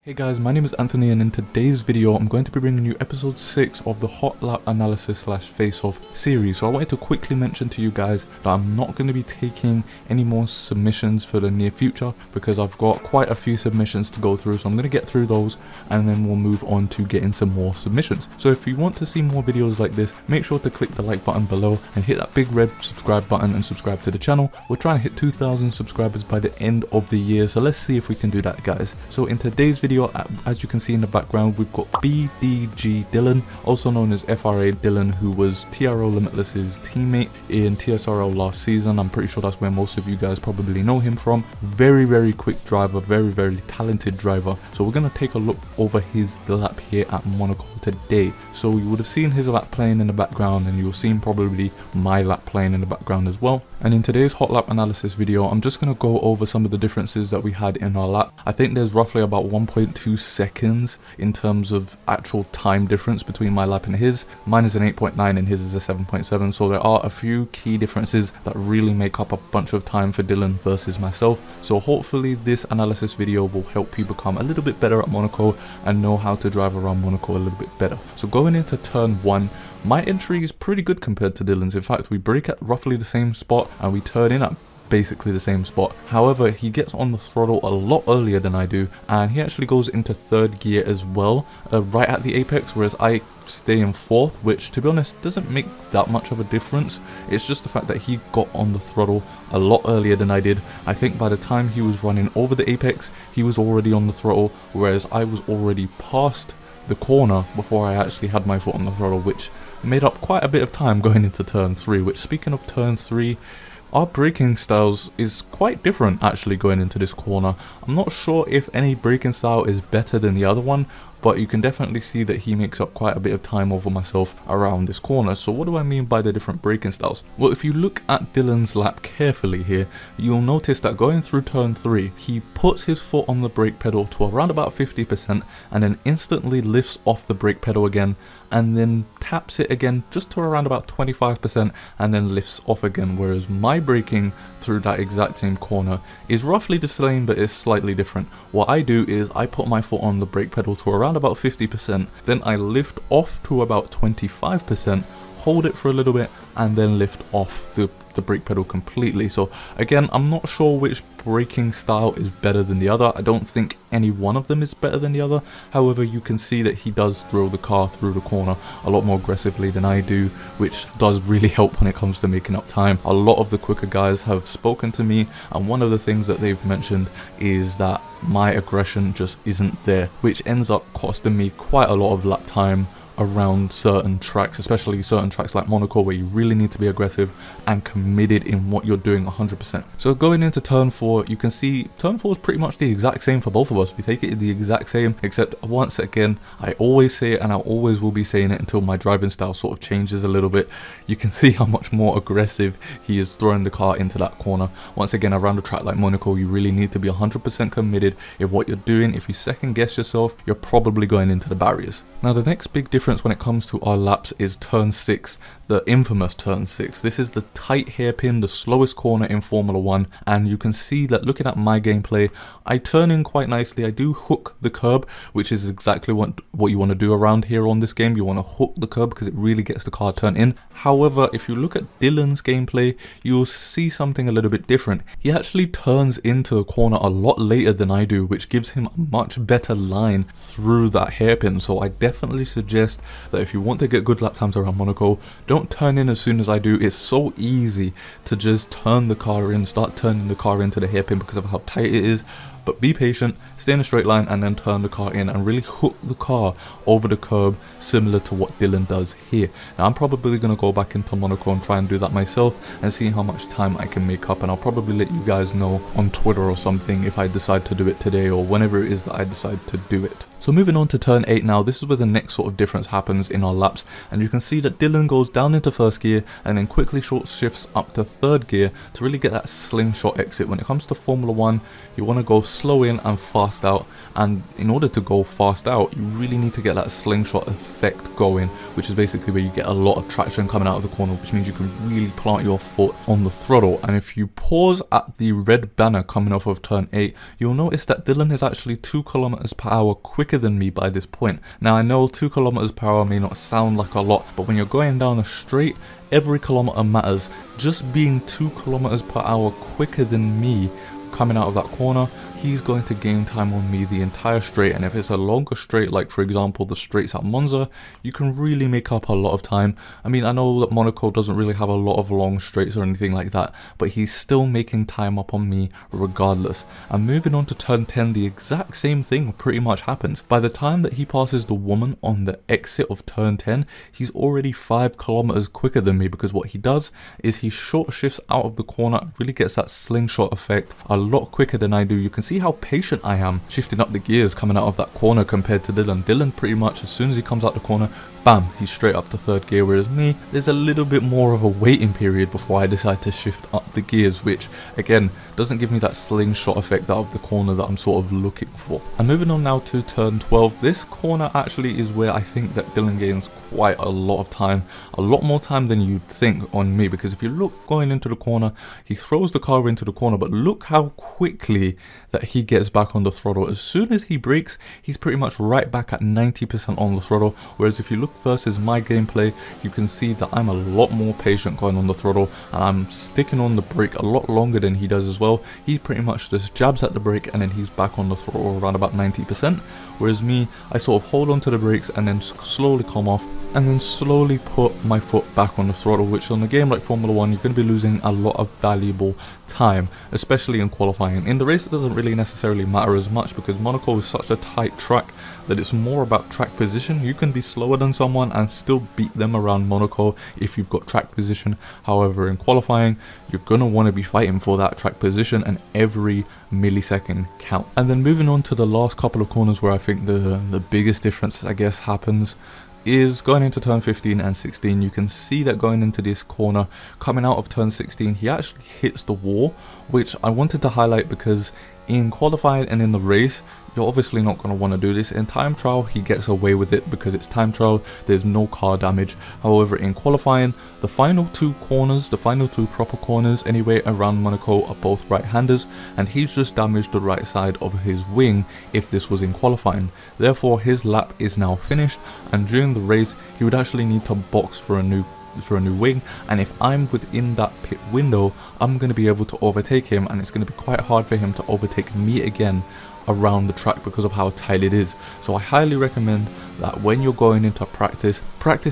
Hey guys, my name is Anthony and in today's video I'm going to be bringing you episode 6 of the Hotlap Analysis / face-off series. So I wanted to quickly mention to you guys that I'm not going to be taking any more submissions for the near future because I've got quite a few submissions to go through, so I'm going to get through those and then we'll move on to getting some more submissions. So if you want to see more videos like this, make sure to click the like button below and hit that big red subscribe button and subscribe to the channel. We're trying to hit 2,000 subscribers by the end of the year, so let's see if we can do that, guys. So in today's video, as you can see in the background, we've got BDG Dylan, also known as FRA Dylan, who was TRO Limitless's teammate in TSRL last season. I'm pretty sure that's where most of you guys probably know him from. Very quick driver, very talented driver. So we're going to take a look over his lap here at Monaco today. So you would have seen his lap playing in the background and you'll see probably my lap playing in the background as well. And in today's Hotlap Analysis video, I'm just going to go over some of the differences that we had in our lap. I think there's roughly about 1.2 seconds in terms of actual time difference between my lap and his. Mine is an 8.9 and his is a 7.7, so there are a few key differences that really make up a bunch of time for Dylan versus myself. So hopefully this analysis video will help you become a little bit better at Monaco and know how to drive around Monaco a little bit better. So going into turn 1, my entry is pretty good compared to Dylan's. In fact, we brake at roughly the same spot and we turn in at basically the same spot. However, he gets on the throttle a lot earlier than I do, and he actually goes into third gear as well, right at the apex, whereas I stay in fourth, which to be honest doesn't make that much of a difference. It's just the fact that he got on the throttle a lot earlier than I did. I think by the time he was running over the apex, he was already on the throttle, whereas I was already past the corner before I actually had my foot on the throttle, which made up quite a bit of time going into turn 3, which, speaking of turn 3, our braking styles is quite different actually going into this corner. I'm not sure if any braking style is better than the other one, but you can definitely see that he makes up quite a bit of time over myself around this corner. So what do I mean by the different braking styles? Well, if you look at Dylan's lap carefully here, you'll notice that going through turn 3, he puts his foot on the brake pedal to around about 50% and then instantly lifts off the brake pedal again and then taps it again just to around about 25% and then lifts off again, whereas my braking through that exact same corner is roughly the same but is slightly different. What I do is I put my foot on the brake pedal to around about 50%, then I lift off to about 25%, hold it for a little bit and then lift off the brake pedal completely. So again, I'm not sure which braking style is better than the other. I don't think any one of them is better than the other. However, you can see that he does throw the car through the corner a lot more aggressively than I do, which does really help when it comes to making up time. A lot of the quicker guys have spoken to me, and one of the things that they've mentioned is that my aggression just isn't there, which ends up costing me quite a lot of lap time around certain tracks, especially certain tracks like Monaco, where you really need to be aggressive and committed in what you're doing 100%. So going into turn 4, you can see turn 4 is pretty much the exact same for both of us. We take it the exact same, except once again, I always say it and I always will be saying it until my driving style sort of changes a little bit. You can see how much more aggressive he is throwing the car into that corner. Once again, around a track like Monaco, you really need to be 100% committed in what you're doing. If you second guess yourself, you're probably going into the barriers. Now the next big difference when it comes to our laps is turn 6, the infamous turn 6. This is the tight hairpin, the slowest corner in Formula 1, and you can see that looking at my gameplay, I turn in quite nicely. I do hook the curb, which is exactly what you want to do around here on this game. You want to hook the curb because it really gets the car turned in. However, if you look at Dylan's gameplay, you'll see something a little bit different. He actually turns into a corner a lot later than I do, which gives him a much better line through that hairpin. So I definitely suggest that if you want to get good lap times around Monaco, don't turn in as soon as I do. It's so easy to just turn the car in, start turning the car into the hairpin because of how tight it is. But be patient, stay in a straight line and then turn the car in and really hook the car over the curb, similar to what Dylan does here. Now I'm probably going to go back into Monaco and try and do that myself and see how much time I can make up, and I'll probably let you guys know on Twitter or something if I decide to do it today or whenever it is that I decide to do it. So moving on to turn 8 now, this is where the next sort of difference happens in our laps, and you can see that Dylan goes down into first gear and then quickly short shifts up to third gear to really get that slingshot exit. When it comes to Formula 1, you want to go slow in and fast out, and in order to go fast out you really need to get that slingshot effect going, which is basically where you get a lot of traction coming out of the corner, which means you can really plant your foot on the throttle. And if you pause at the red banner coming off of turn 8, you'll notice that Dylan is actually 2 km/h quicker than me by this point. Now I know 2 km/h may not sound like a lot, but when you're going down a straight, every kilometer matters. Just being 2 km/h quicker than me coming out of that corner, he's going to gain time on me the entire straight. And if it's a longer straight, like for example the straights at Monza, you can really make up a lot of time. I mean, I know that Monaco doesn't really have a lot of long straights or anything like that, but he's still making time up on me regardless. And moving on to turn 10, the exact same thing pretty much happens. By the time that he passes the woman on the exit of turn 10, he's already 5 km quicker than me, because what he does is he short shifts out of the corner, really gets that slingshot effect a lot quicker than I do. You can see how patient I am shifting up the gears coming out of that corner compared to Dylan. Dylan pretty much as soon as he comes out the corner, bam, he's straight up to third gear, whereas me, there's a little bit more of a waiting period before I decide to shift up the gears, which again doesn't give me that slingshot effect out of the corner that I'm sort of looking for. And moving on now to turn 12, this corner actually is where I think that Dylan gains quite a lot of time, a lot more time than you'd think on me, because if you look going into the corner, he throws the car into the corner, but look how quickly that he gets back on the throttle. As soon as he brakes, he's pretty much right back at 90% on the throttle, whereas if you look versus my gameplay, you can see that I'm a lot more patient going on the throttle, and I'm sticking on the brake a lot longer than he does as well. He pretty much just jabs at the brake and then he's back on the throttle around about 90%, whereas me, I sort of hold on to the brakes and then slowly come off and then slowly put my foot back on the throttle, which on a game like Formula 1 you're going to be losing a lot of valuable time, especially in qualifying. In the race it doesn't really necessarily matter as much, because Monaco is such a tight track that it's more about track position. You can be slower than someone and still beat them around Monaco if you've got track position. However, in qualifying you're going to want to be fighting for that track position, and every millisecond count. And then moving on to the last couple of corners where I think the biggest difference I guess happens is going into turn 15 and 16. You can see that going into this corner, coming out of turn 16, he actually hits the wall, which I wanted to highlight because in qualifying and in the race, you're obviously not going to want to do this. In time trial, he gets away with it because it's time trial, there's no car damage. However, in qualifying, the final 2 corners, the final 2 proper corners anyway around Monaco are both right-handers, and he's just damaged the right side of his wing if this was in qualifying. Therefore, his lap is now finished, and during the race, he would actually need to box for a new wing, and if I'm within that pit window, I'm going to be able to overtake him, and it's going to be quite hard for him to overtake me again around the track because of how tight it is. So I highly recommend that when you're going into practice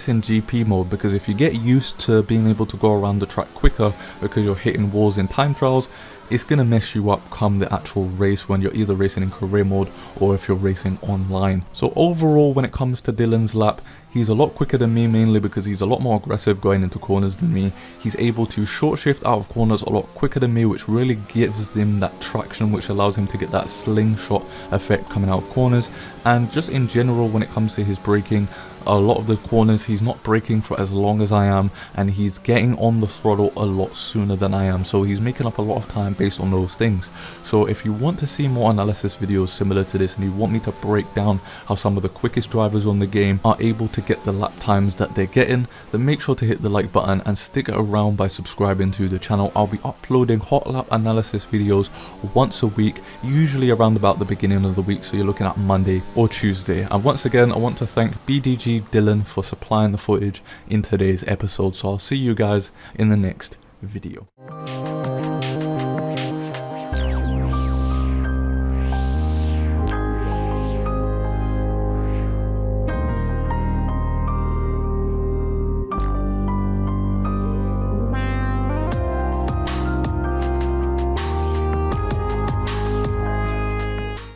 in GP mode, because if you get used to being able to go around the track quicker because you're hitting walls in time trials, it's going to mess you up come the actual race when you're either racing in career mode or if you're racing online. So overall, when it comes to Dylan's lap, he's a lot quicker than me, mainly because he's a lot more aggressive going into corners than me. He's able to short shift out of corners a lot quicker than me, which really gives him that traction, which allows him to get that slingshot effect coming out of corners. And just in general, when it comes to his braking, a lot of the corners he's not braking for as long as I am, and he's getting on the throttle a lot sooner than I am, so he's making up a lot of time based on those things. So if you want to see more analysis videos similar to this, and you want me to break down how some of the quickest drivers on the game are able to get the lap times that they're getting, then make sure to hit the like button and stick around by subscribing to the channel. I'll be uploading Hotlap Analysis videos once a week, usually around about the beginning of the week, so you're looking at Monday or Tuesday. And once again, I want to thank BDG Dylan for supplying the footage in today's episode, so I'll see you guys in the next video.